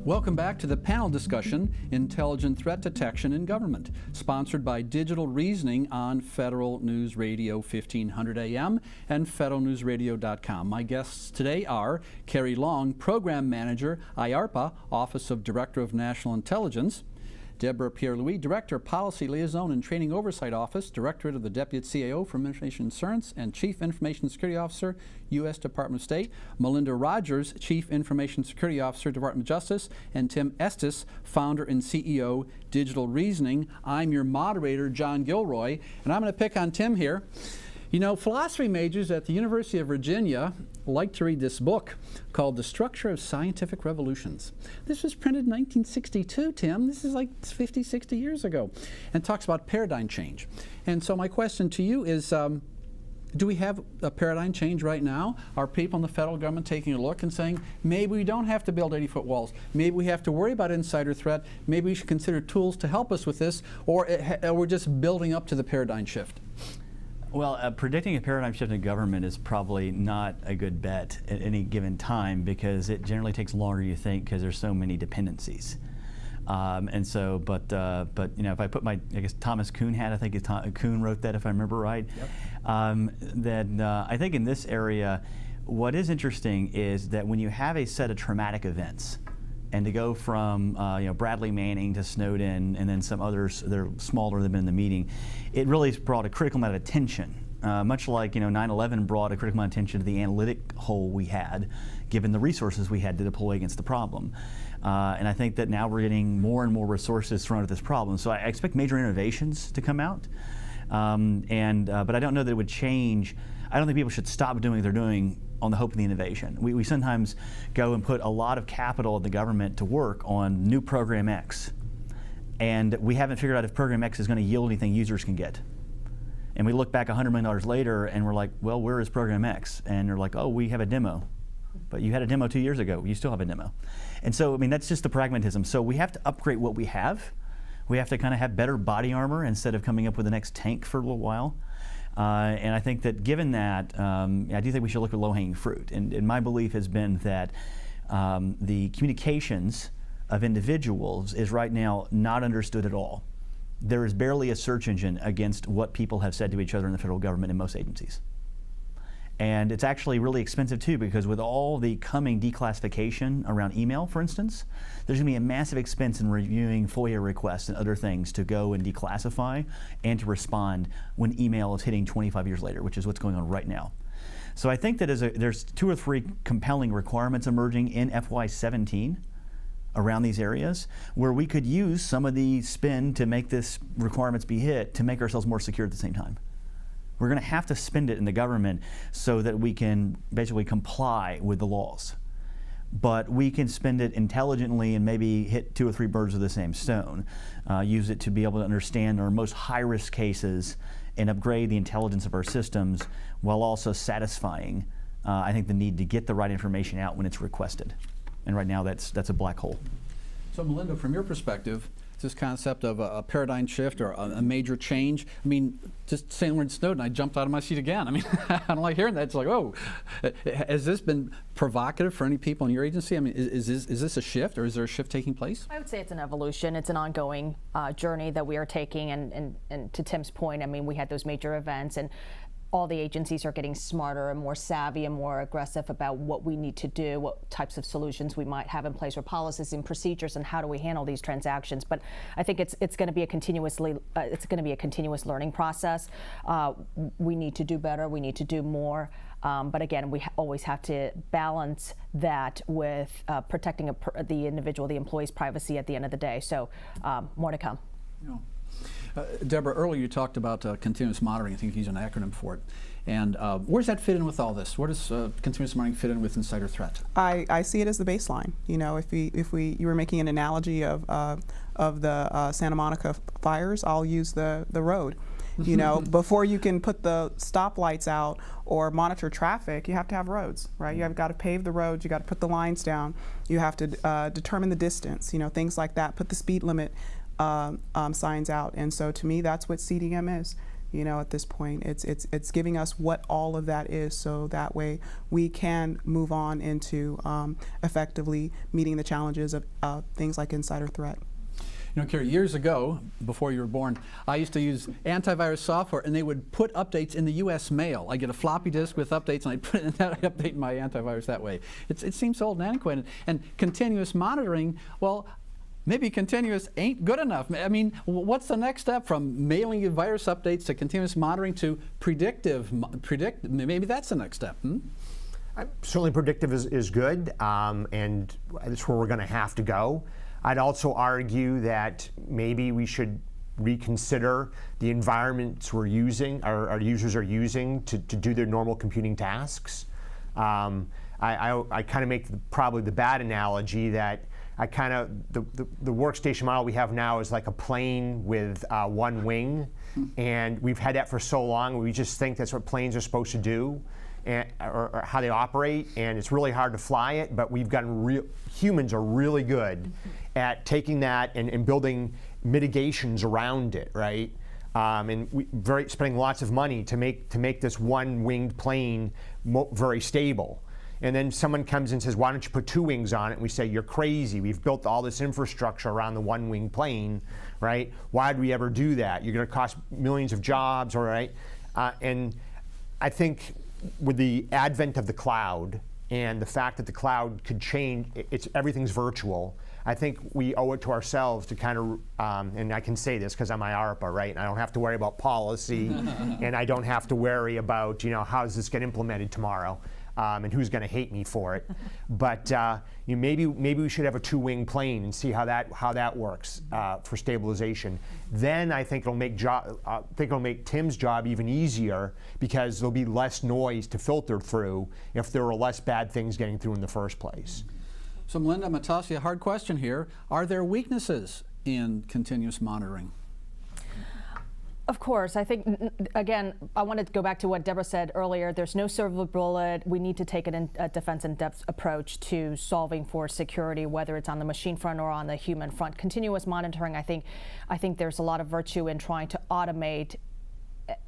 Welcome back to the panel discussion, Intelligent Threat Detection in Government, sponsored by Digital Reasoning on Federal News Radio 1500 AM and federalnewsradio.com. My guests today are Carrie Long, Program Manager, IARPA, Office of Director of National Intelligence; Deborah Pierre-Louis, Director, Policy Liaison and Training Oversight Office, Directorate of the Deputy CAO for Information Assurance, and Chief Information Security Officer, U.S. Department of State; Melinda Rogers, Chief Information Security Officer, Department of Justice; and Tim Estes, Founder and CEO, Digital Reasoning. I'm your moderator, John Gilroy, and I'm going to pick on Tim here. You know, philosophy majors at the University of Virginia like to read this book called The Structure of Scientific Revolutions. This was printed in 1962, Tim. This is like 50, 60 years ago, and talks about paradigm change. And so my question to you is, do we have a paradigm change right now? Are people in the federal government taking a look and saying, maybe we don't have to build 80-foot walls, maybe we have to worry about insider threat, maybe we should consider tools to help us with this, or we're just building up to the paradigm shift? Well, predicting a paradigm shift in government is probably not a good bet at any given time, because it generally takes longer than you think, because there's so many dependencies. But you know, if I put I guess Thomas Kuhn hat, I think Kuhn wrote that if I remember right. Yep. I think in this area, what is interesting is that when you have a set of traumatic events, and to go from Bradley Manning to Snowden and then some others that are smaller than have been in the meeting, it really has brought a critical amount of attention. Much like 9/11 brought a critical amount of attention to the analytic hole we had, given the resources we had to deploy against the problem. And I think that now we're getting more and more resources thrown at this problem. So I expect major innovations to come out, but I don't know that it would change. I don't think people should stop doing what they're doing on the hope of the innovation. We sometimes go and put a lot of capital in the government to work on new Program X, and we haven't figured out if Program X is going to yield anything users can get. And we look back $100 million later and we're like, well, where is Program X? And they're like, oh, we have a demo. But you had a demo 2 years ago, you still have a demo. And so, I mean, that's just the pragmatism. So we have to upgrade what we have. We have to kind of have better body armor instead of coming up with the next tank for a little while. And I think that given that, I do think we should look at low-hanging fruit. And my belief has been that the communications of individuals is right now not understood at all. There is barely a search engine against what people have said to each other in the federal government in most agencies. And it's actually really expensive too, because with all the coming declassification around email, for instance, there's going to be a massive expense in reviewing FOIA requests and other things to go and declassify and to respond when email is hitting 25 years later, which is what's going on right now. So I think that there's 2 or 3 compelling requirements emerging in FY17 around these areas, where we could use some of the spend to make this requirements be hit to make ourselves more secure at the same time. We're going to have to spend it in the government so that we can basically comply with the laws. But we can spend it intelligently and maybe hit 2 or 3 birds with the same stone. Use it to be able to understand our most high-risk cases and upgrade the intelligence of our systems, while also satisfying, I think, the need to get the right information out when it's requested. And right now that's a black hole. So Melinda, from your perspective, this concept of a paradigm shift or a major change, I mean, just saying the word Snowden, I jumped out of my seat again. I mean, I don't like hearing that. It's like, oh, has this been provocative for any people in your agency? I mean, is this a shift, or is there a shift taking place? I would say it's an evolution. It's an ongoing journey that we are taking. And to Tim's point, I mean, we had those major events, and all the agencies are getting smarter and more savvy and more aggressive about what we need to do, what types of solutions we might have in place, or policies and procedures, and how do we handle these transactions. But I think it's going to be a continuous learning process. We need to do better. We need to do more. But again, we always have to balance that with protecting the individual, the employee's privacy at the end of the day. So more to come. Yeah. Deborah, earlier you talked about continuous monitoring. I think you used an acronym for it. And where does that fit in with all this? Where does continuous monitoring fit in with insider threat? I see it as the baseline. You know, if you were making an analogy of the Santa Monica fires, I'll use the road. You know, before you can put the stoplights out or monitor traffic, you have to have roads, right? You have got to pave the roads, you got to put the lines down, you have to determine the distance, you know, things like that, put the speed limit signs out. And so to me, that's what CDM is. You know, at this point, it's giving us what all of that is, so that way we can move on into effectively meeting the challenges of things like insider threat. You know, Carrie, years ago, before you were born, I used to use antivirus software, and they would put updates in the U.S. mail. I get a floppy disk with updates, and I put it in that, I update my antivirus that way. It seems old and antiquated. And continuous monitoring, well, maybe continuous ain't good enough. I mean, what's the next step from mailing you virus updates to continuous monitoring to predictive? Maybe that's the next step. Certainly predictive is good, and that's where we're going to have to go. I'd also argue that maybe we should reconsider the environments we're using, our users are using to do their normal computing tasks. I kind of make probably the bad analogy that the workstation model we have now is like a plane with one wing, and we've had that for so long. We just think that's what planes are supposed to do, or how they operate, and it's really hard to fly it. But we've gotten humans are really good at taking that and building mitigations around it, right? And spending lots of money to make this one winged plane very stable. And then someone comes and says, why don't you put two wings on it? And we say, you're crazy. We've built all this infrastructure around the one wing plane, right? Why would we ever do that? You're going to cost millions of jobs, all right? And I think with the advent of the cloud and the fact that the cloud could change, everything's virtual. I think we owe it to ourselves to kind of, and I can say this because I'm IARPA, right? And I don't have to worry about policy, and I don't have to worry about, how does this get implemented tomorrow? And who's going to hate me for it? But maybe we should have a two-wing plane and see how that works for stabilization. Then I think it'll make Tim's job even easier, because there'll be less noise to filter through if there were less bad things getting through in the first place. So Melinda, I'm going to toss you a hard question here. Are there weaknesses in continuous monitoring? Of course. I think, again, I wanted to go back to what Deborah said earlier. There's no silver bullet. We need to take a defense in-depth approach to solving for security, whether it's on the machine front or on the human front. Continuous monitoring, I think there's a lot of virtue in trying to automate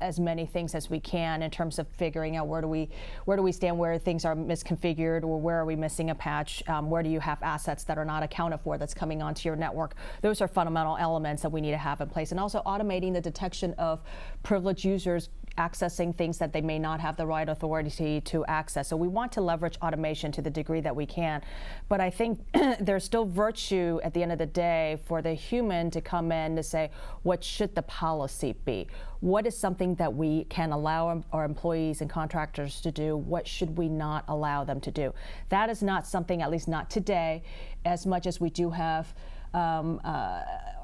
as many things as we can in terms of figuring out where do we stand, where things are misconfigured, or where are we missing a patch, where do you have assets that are not accounted for that's coming onto your network. Those are fundamental elements that we need to have in place. And also automating the detection of privileged users accessing things that they may not have the right authority to access. So we want to leverage automation to the degree that we can. But I think there's still virtue at the end of the day for the human to come in to say, what should the policy be? What is something that we can allow our employees and contractors to do? What should we not allow them to do? That is not something, at least not today, as much as we do have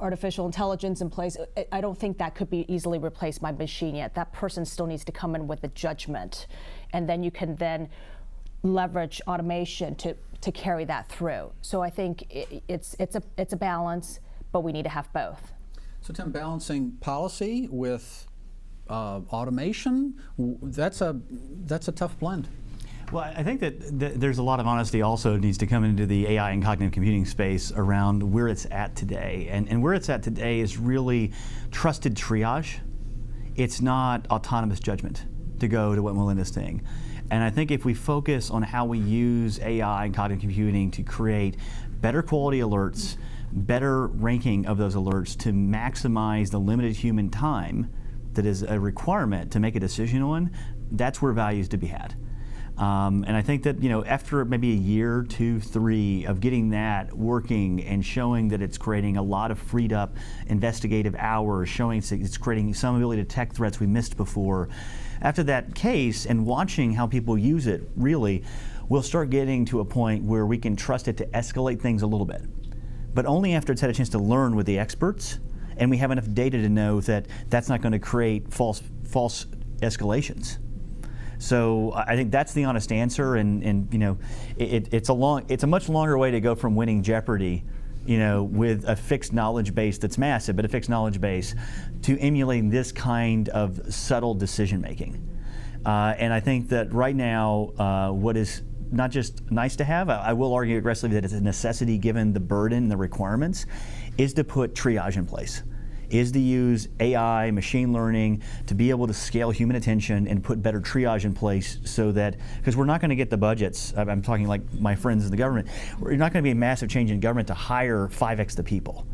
artificial intelligence in place. I don't think that could be easily replaced by machine yet. That person still needs to come in with a judgment, and then you can then leverage automation to carry that through. So I think it's a balance, but we need to have both. So Tim, balancing policy with automation, that's a tough blend. Well, I think that there's a lot of honesty also needs to come into the AI and cognitive computing space around where it's at today. And where it's at today is really trusted triage. It's not autonomous judgment, to go to what Melinda's saying. And I think if we focus on how we use AI and cognitive computing to create better quality alerts, better ranking of those alerts to maximize the limited human time that is a requirement to make a decision on, that's where value is to be had. And I think that, after maybe a year, 2, 3 of getting that working and showing that it's creating a lot of freed up investigative hours, showing it's creating some ability to detect threats we missed before, after that case and watching how people use it, really, we'll start getting to a point where we can trust it to escalate things a little bit. But only after it's had a chance to learn with the experts, and we have enough data to know that that's not going to create false escalations. So I think that's the honest answer, and it's a much longer way to go from winning Jeopardy, with a fixed knowledge base that's massive, but a fixed knowledge base, to emulating this kind of subtle decision making. And I think that right now, what is not just nice to have, I will argue aggressively that it's a necessity given the burden, the requirements, is to put triage in place. is to use AI, machine learning, to be able to scale human attention and put better triage in place so that, because we're not going to get the budgets, I'm talking like my friends in the government, we're not going to be a massive change in government to hire 5x the people.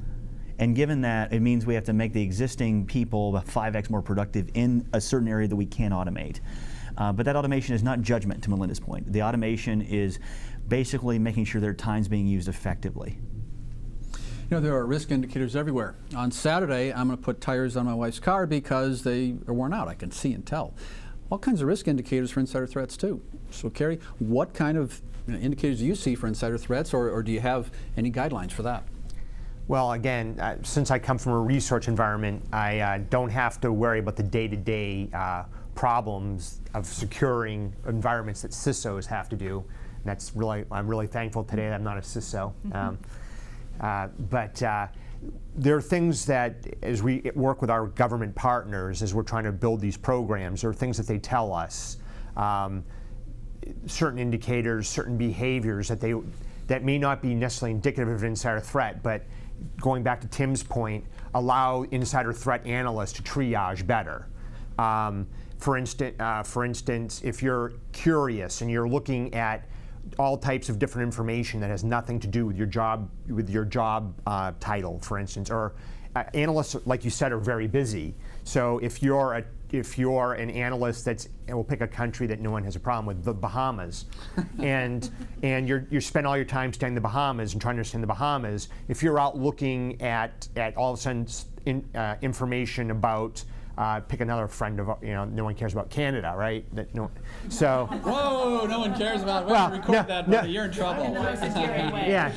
And given that, it means we have to make the existing people 5x more productive in a certain area that we can automate. But that automation is not judgment, to Melinda's point. The automation is basically making sure their time's being used effectively. You know, there are risk indicators everywhere. On Saturday, I'm going to put tires on my wife's car because they are worn out. I can see and tell. All kinds of risk indicators for insider threats too. So Carrie, what kind of indicators do you see for insider threats, or do you have any guidelines for that? Well, again, since I come from a research environment, I don't have to worry about the day-to-day problems of securing environments that CISOs have to do. And that's really, I'm really thankful today that I'm not a CISO. But there are things that, as we work with our government partners, as we're trying to build these programs, there are things that they tell us, certain indicators, certain behaviors that may not be necessarily indicative of an insider threat, but going back to Tim's point, allow insider threat analysts to triage better. For instance, if you're curious and you're looking at all types of different information that has nothing to do with your job title, for instance, or analysts, like you said, are very busy. So if you're an analyst and we'll pick a country that no one has a problem with, the Bahamas, and you spend all your time studying the Bahamas and trying to understand the Bahamas. If you're out looking at all of a sudden information about pick another friend of, no one cares about Canada, right? So. Whoa, no one cares about, well, record that, buddy, you're in trouble. Yeah,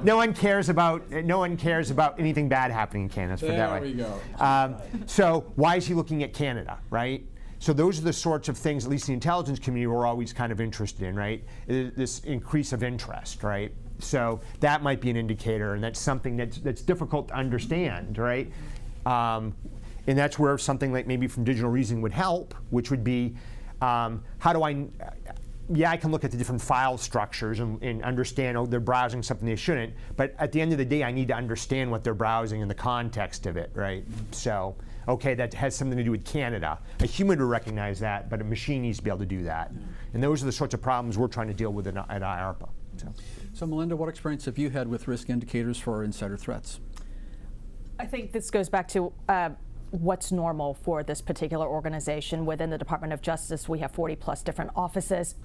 no one cares about anything bad happening in Canada, put it that way. There we go. So why is he looking at Canada, right? So those are the sorts of things, at least the intelligence community, we're always kind of interested in, right? This increase of interest, right? So that might be an indicator, and that's something that's difficult to understand, right? And that's where something like maybe from digital reasoning would help, which would be, I can look at the different file structures and understand, they're browsing something they shouldn't, but at the end of the day, I need to understand what they're browsing in the context of it, right? So, okay, that has something to do with Canada. A human would recognize that, but a machine needs to be able to do that. And those are the sorts of problems we're trying to deal with at IARPA. So Melinda, what experience have you had with risk indicators for insider threats? I think this goes back to what's normal for this particular organization. Within the Department of Justice, we have 40+ different offices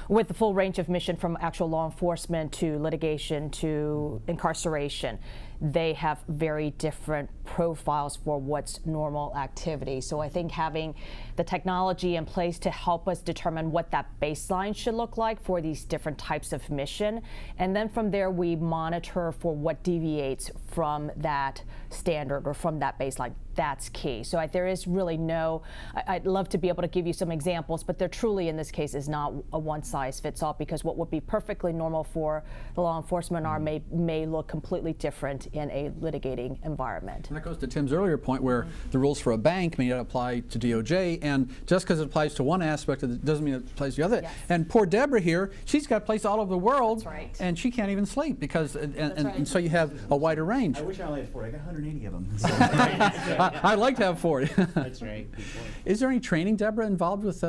with the full range of mission, from actual law enforcement to litigation to incarceration. They have very different profiles for what's normal activity. So I think having the technology in place to help us determine what that baseline should look like for these different types of mission, and then from there we monitor for what deviates from that standard or from that baseline. That's key. So there is really no, I'd love to be able to give you some examples, but there truly in this case is not a one-size-fits-all, because what would be perfectly normal for the law enforcement arm may look completely different in a litigating environment. And that goes to Tim's earlier point, where the rules for a bank may not apply to DOJ, and just because it applies to one aspect of it doesn't mean it applies to the other. Yes. And poor Deborah here, she's got places all over the world, That's right. and she can't even sleep because, That's right. and so you have a wider range. I wish I only had 40. I got 180 of them. I'd like to have 40. That's right. Is there any training, Deborah, involved with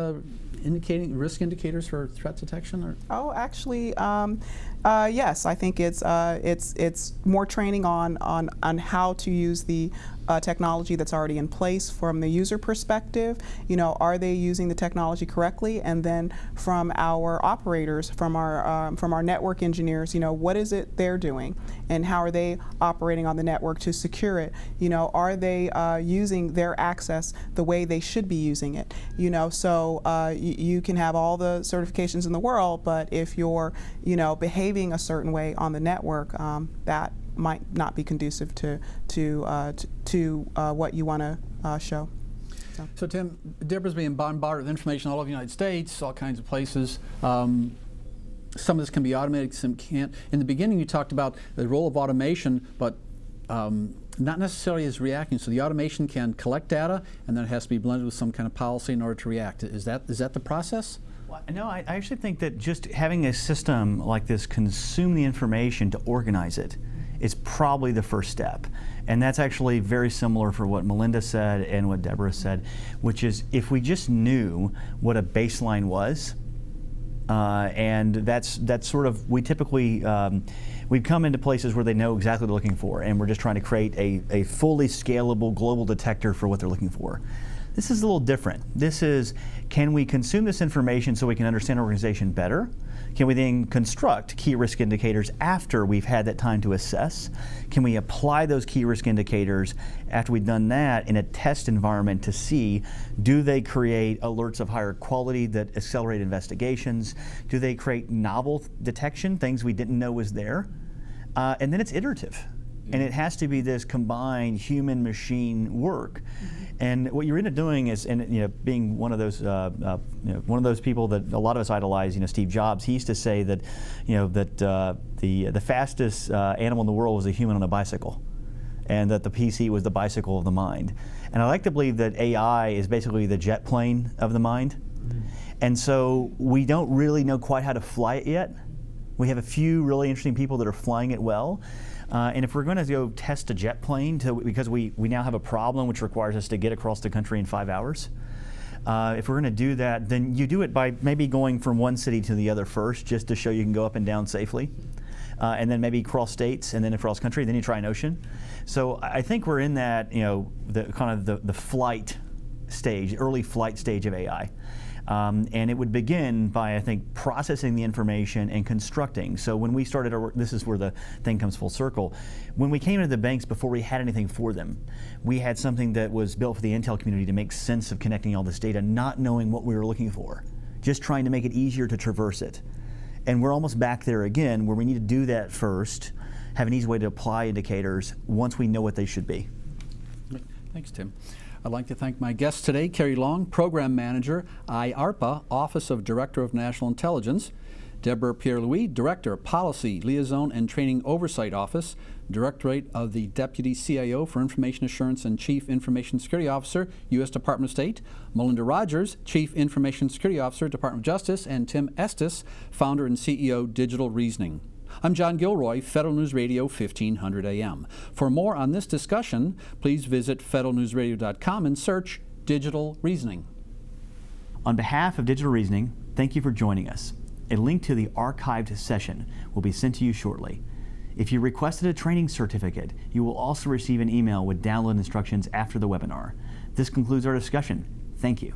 indicating risk indicators for threat detection? Or? Oh, actually, yes. I think it's more training on how to use the technology that's already in place from the user perspective. Are they using the technology correctly? And then from our operators, from our network engineers, what is it they're doing, and how are they operating on the network to secure it? Are they using their access the way they should be using it? So you can have all the certifications in the world, but if you're behaving a certain way on the network, that might not be conducive to what you want to show. So Tim, Deborah's being bombarded with information all over the United States, all kinds of places. Some of this can be automated, some can't. In the beginning, you talked about the role of automation, but not necessarily as reacting. So the automation can collect data, and then it has to be blended with some kind of policy in order to react. Is that the process? Well, no, I actually think that just having a system like this consume the information to organize it is probably the first step. And that's actually very similar for what Melinda said and what Deborah said, which is if we just knew what a baseline was, and that's sort of, we typically, we've come into places where they know exactly what they're looking for, and we're just trying to create a fully scalable global detector for what they're looking for. This is a little different. This is, can we consume this information so we can understand our organization better? Can we then construct key risk indicators after we've had that time to assess? Can we apply those key risk indicators after we've done that in a test environment to see, do they create alerts of higher quality that accelerate investigations? Do they create novel detection, things we didn't know was there? And then it's iterative. And it has to be this combined human-machine work. And what you're into doing is, and being one of those, one of those people that a lot of us idolize, Steve Jobs. He used to say that, the fastest animal in the world was a human on a bicycle, and that the PC was the bicycle of the mind. And I like to believe that AI is basically the jet plane of the mind. And so we don't really know quite how to fly it yet. We have a few really interesting people that are flying it well. And if we're going to go test a jet plane, because we now have a problem which requires us to get across the country in 5 hours, if we're going to do that, then you do it by maybe going from one city to the other first, just to show you can go up and down safely, and then maybe cross states, and then across country, then you try an ocean. So I think we're in that, the kind of the flight stage, early flight stage of AI. And it would begin by, I think, processing the information and constructing. So when we started our work, this is where the thing comes full circle. When we came into the banks before we had anything for them, we had something that was built for the Intel community to make sense of connecting all this data, not knowing what we were looking for, just trying to make it easier to traverse it. And we're almost back there again, where we need to do that first, have an easy way to apply indicators once we know what they should be. Thanks, Tim. I'd like to thank my guests today, Carrie Long, Program Manager, IARPA, Office of Director of National Intelligence, Deborah Pierre-Louis, Director, Policy, Liaison and Training Oversight Office, Directorate of the Deputy CIO for Information Assurance and Chief Information Security Officer, U.S. Department of State, Melinda Rogers, Chief Information Security Officer, Department of Justice, and Tim Estes, Founder and CEO, Digital Reasoning. I'm John Gilroy, Federal News Radio 1500 AM. For more on this discussion, please visit federalnewsradio.com and search Digital Reasoning. On behalf of Digital Reasoning, thank you for joining us. A link to the archived session will be sent to you shortly. If you requested a training certificate, you will also receive an email with download instructions after the webinar. This concludes our discussion. Thank you.